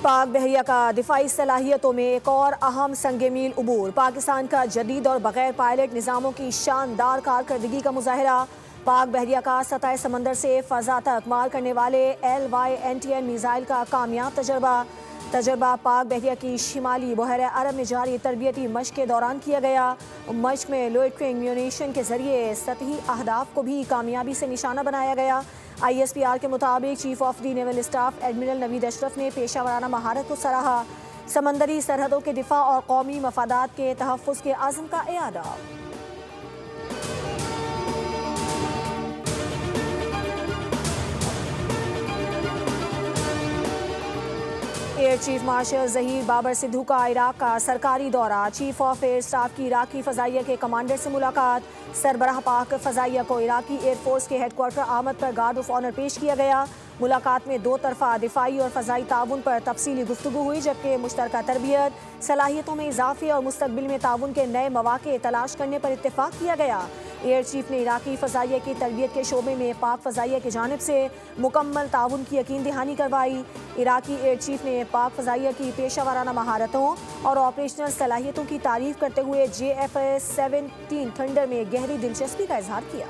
पाक बहरिया का दिफाई सलाहियतों में एक और अहम संगे मील उबूर। पाकिस्तान का जदीद और बगैर पायलट निज़ामों की शानदार कारकर्दगी का मुजाहरा। पाक बहरिया का सतह समंदर से फ़ज़ा तक मार करने वाले LYNTN मिसाइल का कामयाब तजर्बा पाक बहरिया की शिमाली बहरा अरब में जारी तरबियती मशक के दौरान किया गया। मशक में लोइटरिंग म्यूनिशन के जरिए सतही अहदाफ को भी कामयाबी से निशाना बनाया गया। ISPR के मुताबिक chief of the naval staff admiral Naveed Ashraf ने पेशा वराना महारत को सराहा। समंदरी सरहदों के दिफा और कौमी मफादात के तहफ़्फ़ुज़ के अज़्म का इआदा। Air chief marshal Zaheer Babar Sidhu का इराक का सरकारी दौरा। चीफ ऑफ एयर स्टाफ की इराकी फ़ज़ाइया के कमांडर से मुलाकात। सरबराह पाक फ़ज़ाइया को इराकी एयरफोर्स के हेडक्वार्टर आमद पर गार्ड ऑफ ऑनर पेश किया गया। मुलाकात में दो तरफ़ा दिफाई और फ़ज़ाई ताउन पर तफसीली गुफ्तगू हुई, जबकि मुश्तरका तरबियत, सलाहियतों में इजाफ़े और मुस्तक़बिल में ताउन के नए मौक़े तलाश करने पर इत्तेफाक किया गया। एयर चीफ ने इराकी फ़ज़ाइया की तरबियत के शोबे में पाक फ़ज़ाइया की जानिब से मुकम्मल ताउन की यकीन दहानी करवाई। इराकी एयर चीफ ने पाक फ़ज़ाइया की पेशा वराना महारतों और ऑपरेशनल सलाहियतों की तारीफ़ करते हुए JF-17 थंडर में गहरी दिलचस्पी का इजहार किया।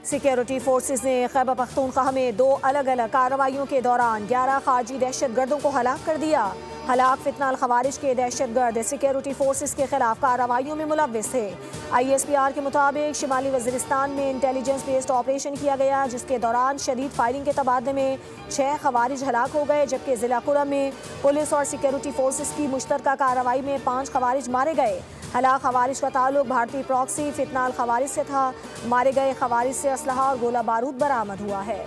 सिक्योरिटी फोर्सेस ने खैबर पख्तूनख्वा में दो अलग अलग कार्रवाइयों के दौरान 11 खारजी दहशतगर्दों को हलाक कर दिया। हलाक फितनाल खवारिज के दहशतगर्द सिक्योरिटी फोर्सेस के खिलाफ कार्रवाइयों में मुलव्विस थे। ISPR के मुताबिक शिमाली वज़ीरिस्तान में इंटेलिजेंस बेस्ड ऑपरेशन किया गया, जिसके दौरान शदीद फायरिंग के तबादले में 6 खवारिज हलाक हो गए, जबकि ज़िला कुरम में पुलिस और सिक्योरिटी फोर्सेस की मुश्तरका कार्रवाई में 5 खवारिज मारे गए। हलाक खवारिज का ताल्लुक भारतीय प्रॉक्सी फितनाल खवारिज से था। मारे गए खवारिज से असलहा और गोला बारूद बरामद हुआ है।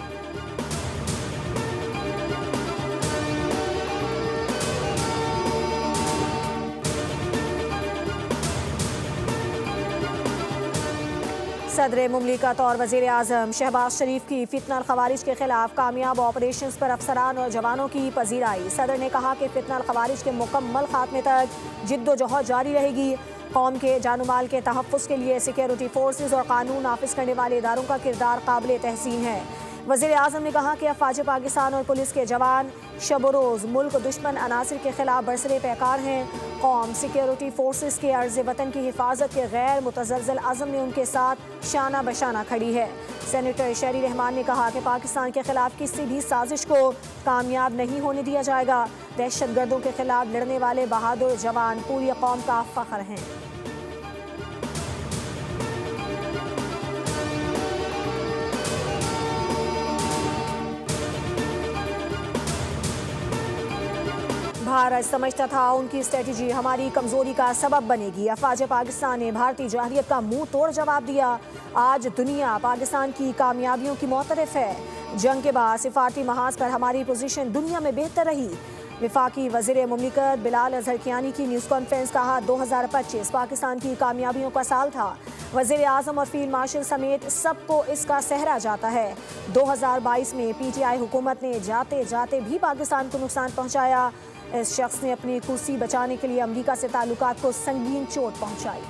सदर मुमलिकत और वज़ीर आज़म शहबाज शरीफ की फितनाल खवारिज के खिलाफ कामयाब ऑपरेशन पर अफसरान और जवानों की पजीराई। सदर ने कहा कि फितनाल खवारिज के मुकम्मल खात्मे तक जिद्दोजहद जारी रहेगी। कौम के जानमाल के तहफ़्फ़ुज़ के लिए सिक्योरिटी फोर्सेस और कानून नाफिज करने वाले इदारों का किरदार काबिल तहसीन है। वज़ीर आज़म ने कहा कि अफ़वाज पाकिस्तान और पुलिस के जवान शब रोज़ मुल्क दुश्मन अनासिर के खिलाफ बरसरे पैकार हैं। कौम सिक्योरिटी फोर्सेस के अर्ज़ वतन की हिफाजत के गैर मुतज़लज़ल अज़म ने उनके साथ शाना बशाना खड़ी है। सेनेटर शहरी रहमान ने कहा कि पाकिस्तान के खिलाफ किसी भी साजिश को कामयाब नहीं होने दिया जाएगा। दहशतगर्दों के खिलाफ लड़ने वाले बहादुर जवान पूरी कौम का फ़ख्र हैं। भारत समझता था उनकी स्ट्रेटजी हमारी कमजोरी का सबब बनेगी। अफवाज पाकिस्तान ने भारतीय जाहिलियत का मुंह तोड़ जवाब दिया। आज दुनिया पाकिस्तान की कामयाबियों की मोतरफ है। जंग के बाद सिफारती महाज पर हमारी पोजीशन दुनिया में बेहतर रही। वफाकी वज़ीर मुमलिकत बिलाल अज़हर कियानी की न्यूज़ कॉन्फ्रेंस कहा 2025 पाकिस्तान की कामयाबियों का साल था। वज़ीर आज़म और फील्ड मार्शल समेत सबको इसका सहरा जाता है। 2022 में PTI हुकूमत ने जाते जाते भी पाकिस्तान को नुकसान पहुँचाया। इस शख्स ने अपनी कुर्सी बचाने के लिए अमेरिका से ताल्लुकात को संगीन चोट पहुँचाई।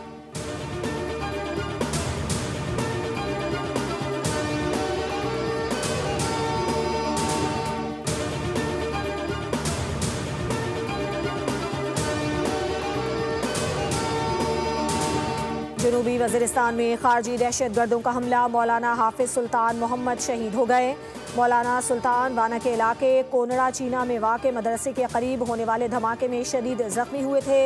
जनूबी वज़ीरिस्तान में खारजी दहशतगर्दों का हमला। मौलाना हाफिज सुल्तान मोहम्मद शहीद हो गए। मौलाना सुल्तान वाना के इलाके कोनड़ा चीना में वाक़े मदरसे के करीब होने वाले धमाके में शदीद ज़ख्मी हुए थे।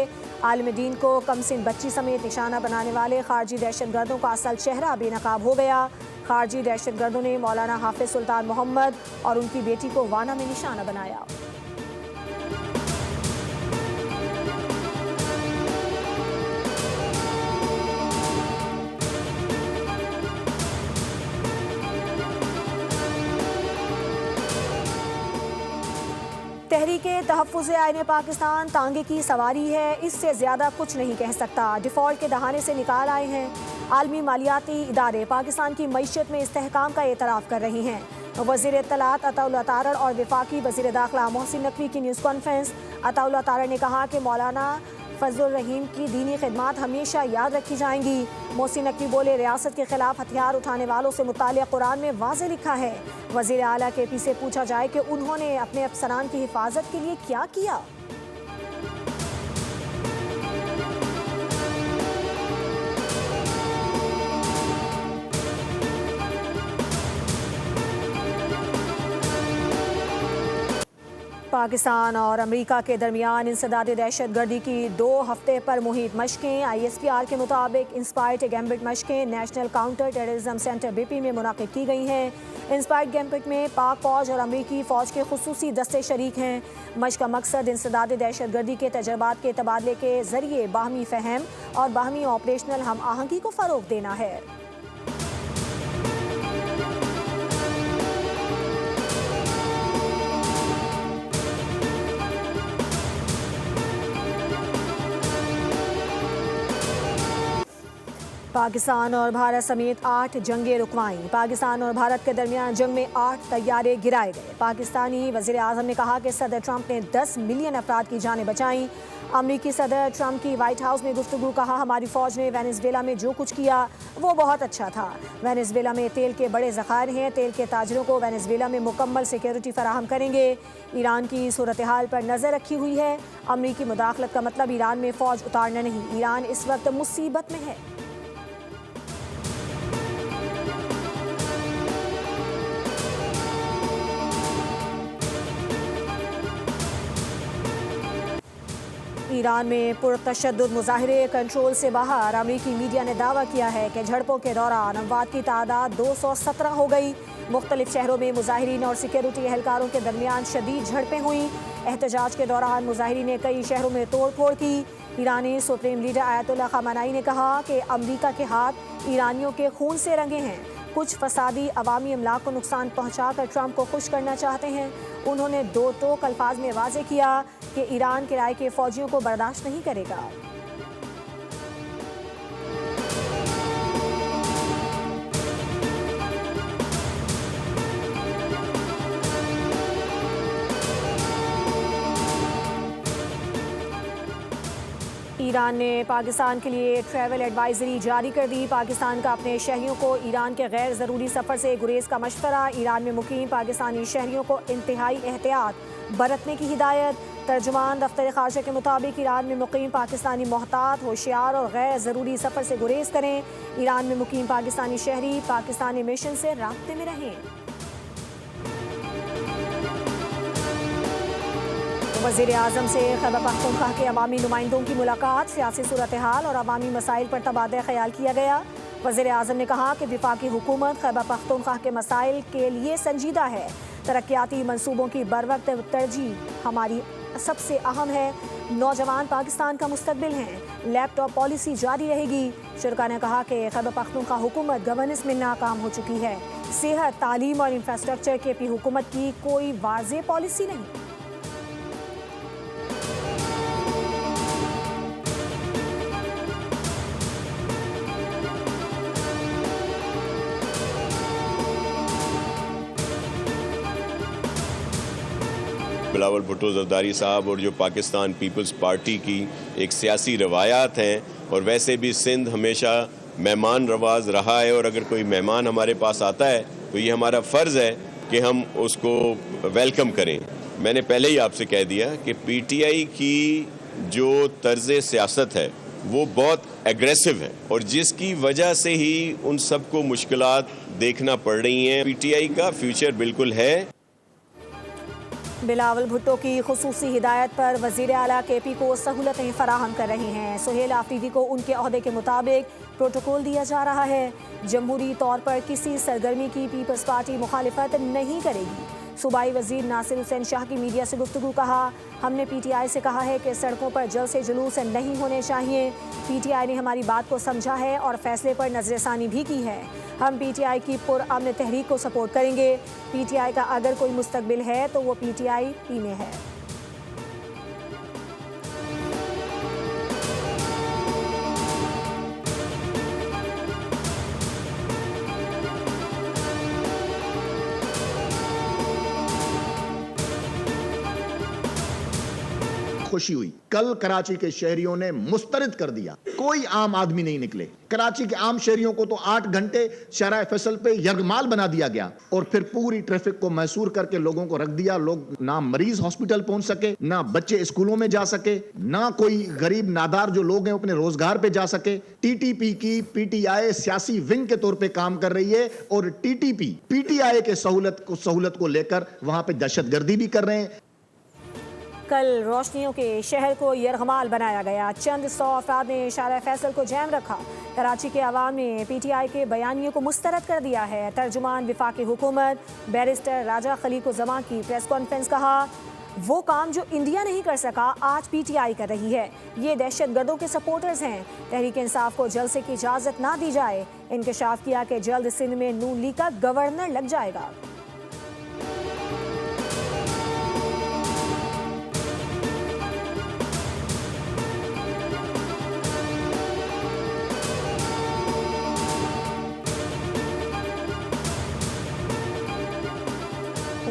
आलिम दीन को कमसिन बच्ची समेत निशाना बनाने वाले खारजी दहशतगर्दों का असल चेहरा बेनकाब हो गया। खारजी दहशतगर्दों ने मौलाना हाफिज सुल्तान मोहम्मद और उनकी बेटी को वाना में निशाना बनाया। तहरीके तहफ़्फ़ुज़ आईन पाकिस्तान तांगे की सवारी है, इससे ज़्यादा कुछ नहीं कह सकता। डिफ़ॉल्ट के दहाने से निकाल आए हैं। आलमी मालियाती इदारे पाकिस्तान की मईशत में इस्तेहकाम का एतराफ़ कर रही हैं। वज़ीर इत्तलात अताउल्लाह तारड़ और वफाकी वज़ीर दाखिला मोहसिन नकवी की न्यूज़ कॉन्फ्रेंस। अताउल्लाह तारड़ ने कहा कि मौलाना फजलुर रहीम की दीनी खिदमात हमेशा याद रखी जाएंगी। मोहसिन नकवी बोले, रियासत के खिलाफ हथियार उठाने वालों से मुताल्लिक़ कुरान में वाज़े लिखा है। वज़ीर आला KP से पूछा जाए कि उन्होंने अपने अफसरान की हिफाजत के लिए क्या किया। पाकिस्तान और अमेरिका के दरमियान इंसदादी दहशतगर्दी की 2 हफ्ते पर मुहित मशकें। ISPR के मुताबिक इंस्पायर्ड गैम्बिट मशकें national counter terrorism centre BP में मुनाकिद की गई हैं। इंस्पायर्ड गैम्बिट में पाक फ़ौज और अमेरिकी फ़ौज के खुसूसी दस्ते शरीक हैं। मशक का मकसद इंसदादी दहशतगर्दी के तजर्बात के तबादले के ज़रिए बाहमी फ़हम और बाहमी ऑपरेशनल हम आहंगी को फ़रोग़ देना है। पाकिस्तान और भारत समेत 8 जंगें रुकवाईं। पाकिस्तान और भारत के दरमियान जंग में 8 तैयारे गिराए गए। पाकिस्तानी वज़ीर आज़म ने कहा कि सदर ट्रंप ने 10 मिलियन अफराद की जानें बचाईं। अमरीकी सदर ट्रंप की व्हाइट हाउस में गुफ्तगू, कहा, हमारी फ़ौज ने वेनेज़ुएला में जो कुछ किया वो बहुत अच्छा था। वेनेज़ुएला में तेल के बड़े ज़खायर हैं। तेल के ताजरों को वेनेज़ुएला में मुकम्मल सिक्योरिटी फराहम करेंगे। ईरान की सूरत हाल पर नज़र रखी हुई है। अमरीकी मुदाखलत का मतलब ईरान में फ़ौज उतारना नहीं। ईरान इस वक्त मुसीबत में है। ईरान में पुरतशद्दुद मुजाहिरे कंट्रोल से बाहर। अमरीकी मीडिया ने दावा किया है कि झड़पों के दौरान अमवात की तादाद 217 हो गई। मुख्तलिफ शहरों में मुजाहिरीन और सिक्योरिटी एहलकारों के दरमियान शदीद झड़पें हुई। एहतजाज के दौरान मुजाहिरीन ने कई शहरों में तोड़ फोड़ की। ईरानी सुप्रीम लीडर आयतुल्लाह ख़ामेनी ने कहा कि अमरीका के हाथ ईरानियों के खून से रंगे हैं। कुछ फसादी अवामी अमलाक को नुकसान पहुँचाकर ट्रंप को खुश करना चाहते हैं। उन्होंने 2 टोक अल्फाज में वाज़े किया कि ईरान किराए के फ़ौजियों को बर्दाश्त नहीं करेगा। ईरान ने पाकिस्तान के लिए ट्रैवल एडवाइजरी जारी कर दी। पाकिस्तान का अपने शहरियों को ईरान के गैर ज़रूरी सफ़र से गुरेज का मशवरा। ईरान में मुकीम पाकिस्तानी शहरियों को इंतहाई एहतियात बरतने की हिदायत। तर्जुमान दफ्तर ख़ारजा के मुताबिक ईरान में मुकीम पाकिस्तानी मोहतात, होशियार और गैर ज़रूरी सफ़र से गुरेज करें। ईरान में मुकीम पाकिस्तानी शहरी पाकिस्तानी मिशन से राब्ते में रहें। वज़ीर आज़म से खैबर पख्तूनख्वा के अवामी नुमाइंदों की मुलाकात। सियासी सूरत हाल और अवामी मसाइल पर तबादला ख्याल किया गया। वज़ीर आज़म ने कहा कि वफाकी हुकूमत खैबर पख्तूनख्वा के मसाइल के लिए संजीदा है। तरक्याती मनसूबों की बरवक्त तरजीह हमारी सबसे अहम है। नौजवान पाकिस्तान का मुस्तकबिल हैं। लैपटॉप पॉलिसी जारी रहेगी। शुरा ने कहा कि खैबर पख्तूनख्वा हुकूमत गवर्नेंस में नाकाम हो चुकी है। सेहत, तालीम और इंफ्रास्ट्रक्चर KP हुकूमत की कोई वाज़ेह पॉलिसी नहीं। बिलावल भुट्टो ज़रदारी साहब और जो पाकिस्तान पीपल्स पार्टी की एक सियासी रवायात हैं, और वैसे भी सिंध हमेशा मेहमान नवाज रहा है, और अगर कोई मेहमान हमारे पास आता है तो ये हमारा फ़र्ज़ है कि हम उसको वेलकम करें। मैंने पहले ही आपसे कह दिया कि PTI की जो तर्ज़ सियासत है वो बहुत एग्रेसिव है, और जिसकी वजह से ही उन सबको मुश्किलात देखना पड़ रही हैं। PTI का फ्यूचर बिल्कुल है। बिलावल भुट्टो की खुसूसी हिदायत पर वज़ीर आला KP को सहूलतें फराहम कर रही हैं। सुहेल आफरीदी को उनके अहदे के मुताबिक प्रोटोकॉल दिया जा रहा है। जमहूरी तौर पर किसी सरगर्मी की पीपल्स पार्टी मुखालिफत नहीं करेगी। सूबाई वज़ीर नासिर हुसैन शाह की मीडिया से गुफ्तगू, कहा, हमने PTI से कहा है कि सड़कों पर जलसे जुलूस नहीं होने चाहिए। PTI ने हमारी बात को समझा है और फैसले पर नज़रसानी भी की है। हम PTI की पुरअमन तहरीक को सपोर्ट करेंगे। PTI का अगर कोई मुस्तकबिल है तो वो PTI में है। खुशी हुई। कल कराची के शहरियों ने मुस्तरद कर दिया, कोई आम आदमी नहीं निकले। कराची के आम शहरियों को तो 8 घंटे शराय फैसल पे यरगमाल बना दिया गया और फिर पूरी ट्रैफिक को मैसूर करके लोगों को रख दिया। लोग ना मरीज हॉस्पिटल पहुंच सके, ना बच्चे स्कूलों में जा सके, ना कोई गरीब नादार जो लोग हैं अपने रोजगार पे जा सके। टीटीपी की पीटीआई सियासी विंग के तौर पे काम कर रही है और टीटीपी पीटीआई के सहूलत को लेकर वहां पे दहशतगर्दी भी कर रहे हैं। कल रोशनियों के शहर को यरगमाल बनाया गया। चंद 100 अफराद ने शारा फैसल को जैम रखा। कराची के अवाम ने पीटीआई के बयानियों को मुस्तरद कर दिया है। तर्जुमान विफाकी हुकूमत बैरिस्टर राजा खलीकुज़्ज़मान की प्रेस कॉन्फ्रेंस, कहा वो काम जो इंडिया नहीं कर सका आज पीटीआई कर रही है। ये दहशतगर्दों के सपोर्टर्स हैं। तहरीक इंसाफ को जलसे की इजाज़त ना दी जाए। इंकशाफ किया कि जल्द सिंध में नून लीग का गवर्नर लग जाएगा।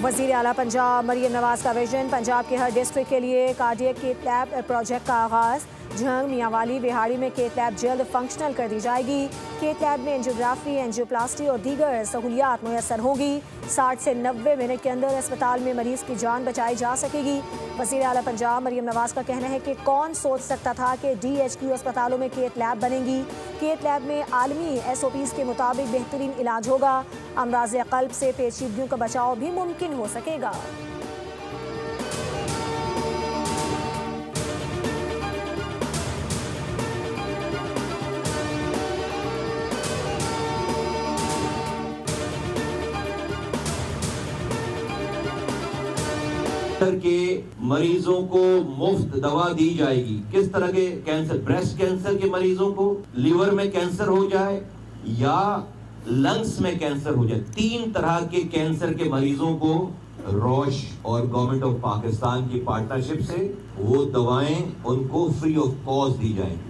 वज़ीर आला पंजाब मरियम नवाज का विजन, पंजाब के हर डिस्ट्रिक्ट के लिए कार्डियक केथ लैब प्रोजेक्ट का आगाज़। झंग, मियांवाली, बिहाड़ी में केथ लैब जल्द फंक्शनल कर दी जाएगी। केथ लैब में एंजियोग्राफी, एंजियोप्लास्टी और दीगर सहूलियात मुयसर होंगी। 60 से 90 मिनट के अंदर अस्पताल में मरीज की जान बचाई जा सकेगी। वज़ीर आला पंजाब मरियम नवाज का कहना है कि कौन सोच सकता था कि DHQ अस्पतालों में केथ लैब बनेंगी। केथ लैब में आलमी SOPs के मुताबिक बेहतरीन इलाज होगा। अमराज़ क़ल्ब से पेचीदगियों का बचाव भी मुमकिन हो सकेगा। कैंसर के मरीजों को मुफ्त दवा दी जाएगी। किस तरह के कैंसर? ब्रेस्ट कैंसर के मरीजों को, लिवर में कैंसर हो जाए या लंग्स में कैंसर हो जाए, 3 तरह के कैंसर के मरीजों को रोश और गवर्नमेंट ऑफ पाकिस्तान की पार्टनरशिप से वो दवाएं उनको फ्री ऑफ कॉस्ट दी जाएंगी।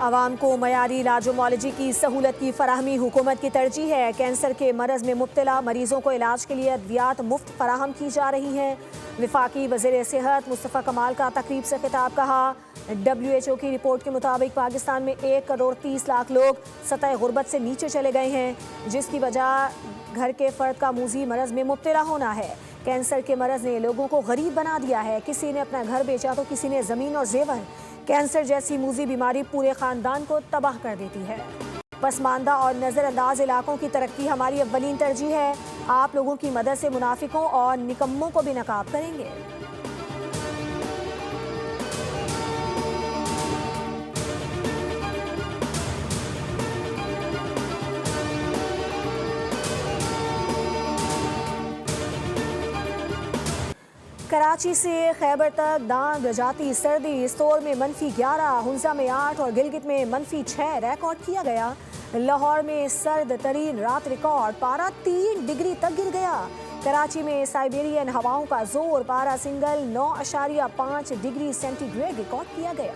आवाम को मयारी इलाज मुआलजे की सहूलत की फराहमी हुकूमत की तरजीह है। कैंसर के मरज़ में मुब्तला मरीजों को इलाज के लिए अद्वियात मुफ्त फराहम की जा रही हैं। विफाकी वज़ीर सेहत मुस्तफ़ा कमाल का तकरीब से खिताब, कहा WHO की रिपोर्ट के मुताबिक पाकिस्तान में 1 करोड़ 30 लाख लोग सतह गुर्बत से नीचे चले गए हैं, जिसकी वजह घर के फ़र्द का मूजी मरज़ में मुब्तला होना है। कैंसर के मरज़ ने लोगों को गरीब बना दिया है। किसी ने अपना घर बेचा तो किसी ने ज़मीन और जेवर। कैंसर जैसी मूजी बीमारी पूरे ख़ानदान को तबाह कर देती है। पसमानदा और नज़रअंदाज इलाकों की तरक्की हमारी अव्वलीन तरजीह है। आप लोगों की मदद से मुनाफिकों और निकम्मों को भी नकाब करेंगे। कराची से खैबर तक दांद जाती सर्दी। सोर में -11, हुंजा में 8 और गिलगित में -6 रिकॉर्ड किया गया। लाहौर में सर्द तरीन रात रिकॉर्ड, पारा 3 डिग्री तक गिर गया। कराची में साइबेरियन हवाओं का जोर, पारा सिंगल 9.5 डिग्री सेंटीग्रेड रिकॉर्ड किया गया।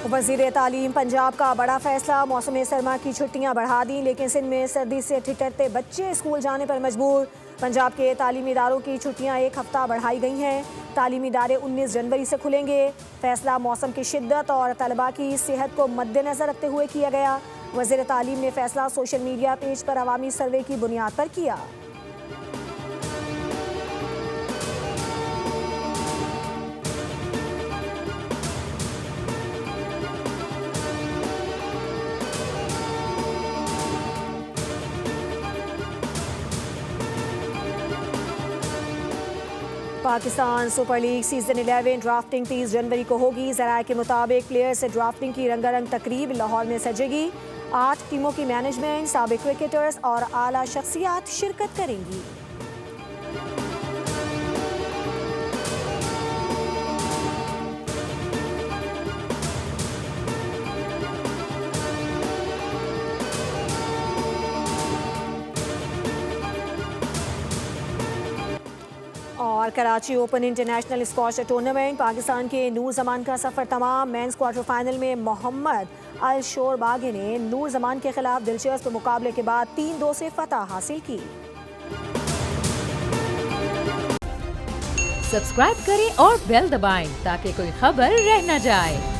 वज़ीर तालीम पंजाब का बड़ा फैसला, मौसम सरमा की छुट्टियां बढ़ा दी, लेकिन सिंध में सर्दी से ठिठुरते बच्चे स्कूल जाने पर मजबूर। पंजाब के तालीमी इदारों की छुट्टियां 1 हफ्ता बढ़ाई गई हैं। तालीमी इदारे 19 जनवरी से खुलेंगे। फैसला मौसम की शिद्दत और तलबा की सेहत को मद्देनजर रखते हुए किया गया। वज़ीर तालीम ने फैसला सोशल मीडिया पेज पर अवामी सर्वे की बुनियाद पर किया। Pakistan super league season 11 drafting 30 जनवरी को होगी। ज़राए के मुताबिक प्लेयर से ड्राफ्टिंग की रंगारंग तकरीब लाहौर में सजेगी। 8 टीमों की मैनेजमेंट, साबिक क्रिकेटर्स और आला शख्सियात शिरकत करेंगी। और और Karachi open international squash tournament, Pakistan के नूर जमान का सफर तमाम। मेंस क्वार्टर फाइनल में मोहम्मद अल शोरबागी ने नूर जमान के खिलाफ दिलचस्प मुकाबले के बाद 3-2 से फतह हासिल की। सब्सक्राइब करें और बेल दबाएं ताकि कोई खबर रह न जाए।